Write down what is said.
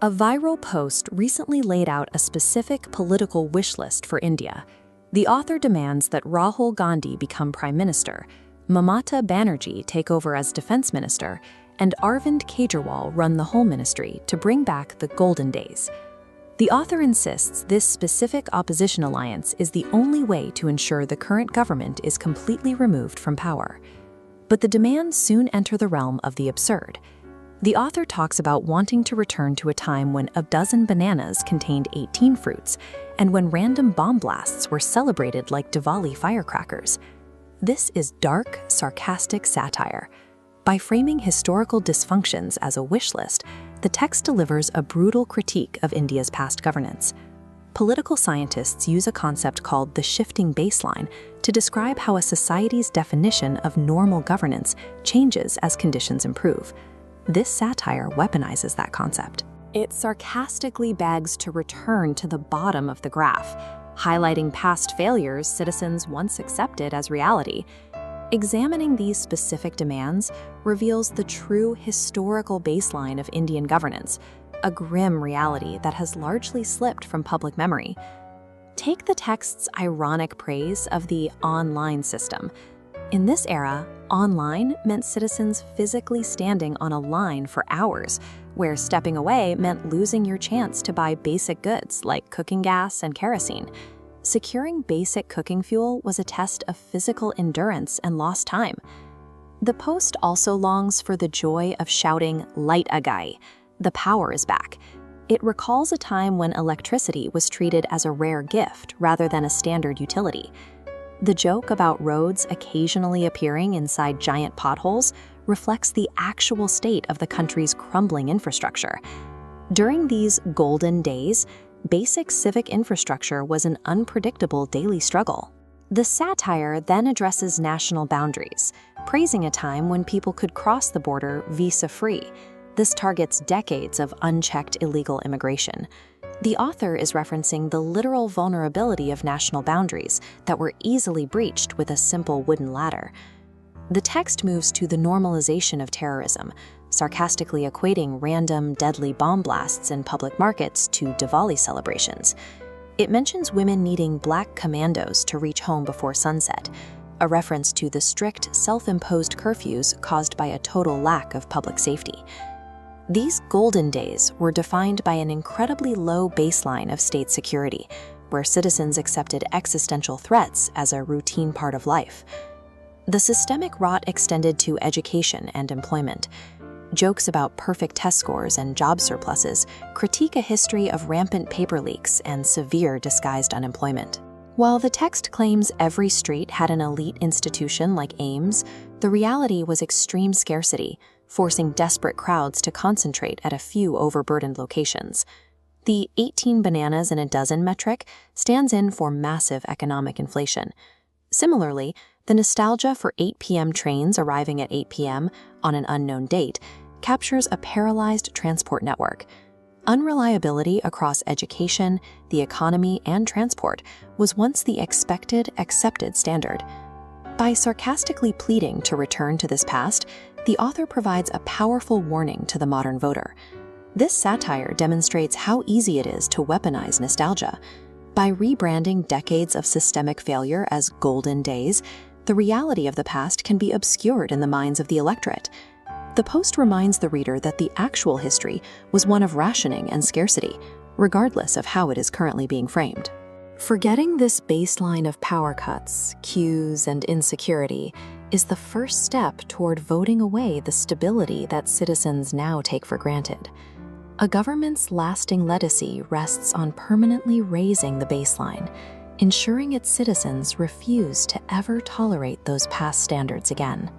A viral post recently laid out a specific political wish list for India. The author demands that Rahul Gandhi become Prime Minister, Mamata Banerjee take over as Defense Minister, and Arvind Kejriwal run the Home Ministry to bring back the golden days. The author insists this specific opposition alliance is the only way to ensure the current government is completely removed from power. But the demands soon enter the realm of the absurd. The author talks about wanting to return to a time when a dozen bananas contained 18 fruits, and when random bomb blasts were celebrated like Diwali firecrackers. This is dark, sarcastic satire. By framing historical dysfunctions as a wish list, the text delivers a brutal critique of India's past governance. Political scientists use a concept called the shifting baseline to describe how a society's definition of normal governance changes as conditions improve. This satire weaponizes that concept. It sarcastically begs to return to the bottom of the graph, highlighting past failures citizens once accepted as reality. Examining these specific demands reveals the true historical baseline of Indian governance, a grim reality that has largely slipped from public memory. Take the text's ironic praise of the online system. In this era, online meant citizens physically standing on a line for hours, where stepping away meant losing your chance to buy basic goods like cooking gas and kerosene. Securing basic cooking fuel was a test of physical endurance and lost time. The post also longs for the joy of shouting, "Light a guy! The power is back." It recalls a time when electricity was treated as a rare gift rather than a standard utility. The joke about roads occasionally appearing inside giant potholes reflects the actual state of the country's crumbling infrastructure. During these golden days, basic civic infrastructure was an unpredictable daily struggle. The satire then addresses national boundaries, praising a time when people could cross the border visa-free. This targets decades of unchecked illegal immigration. The author is referencing the literal vulnerability of national boundaries that were easily breached with a simple wooden ladder. The text moves to the normalization of terrorism, sarcastically equating random, deadly bomb blasts in public markets to Diwali celebrations. It mentions women needing black commandos to reach home before sunset, a reference to the strict, self-imposed curfews caused by a total lack of public safety. These golden days were defined by an incredibly low baseline of state security, where citizens accepted existential threats as a routine part of life. The systemic rot extended to education and employment. Jokes about perfect test scores and job surpluses critique a history of rampant paper leaks and severe disguised unemployment. While the text claims every street had an elite institution like Ames, the reality was extreme scarcity, forcing desperate crowds to concentrate at a few overburdened locations. The 18 bananas in a dozen metric stands in for massive economic inflation. Similarly, the nostalgia for 8 p.m. trains arriving at 8 p.m. on an unknown date captures a paralyzed transport network. Unreliability across education, the economy, and transport was once the expected, accepted standard. By sarcastically pleading to return to this past, the author provides a powerful warning to the modern voter. This satire demonstrates how easy it is to weaponize nostalgia. By rebranding decades of systemic failure as golden days, the reality of the past can be obscured in the minds of the electorate. The post reminds the reader that the actual history was one of rationing and scarcity, regardless of how it is currently being framed. Forgetting this baseline of power cuts, queues, and insecurity is the first step toward voting away the stability that citizens now take for granted. A government's lasting legacy rests on permanently raising the baseline, ensuring its citizens refuse to ever tolerate those past standards again.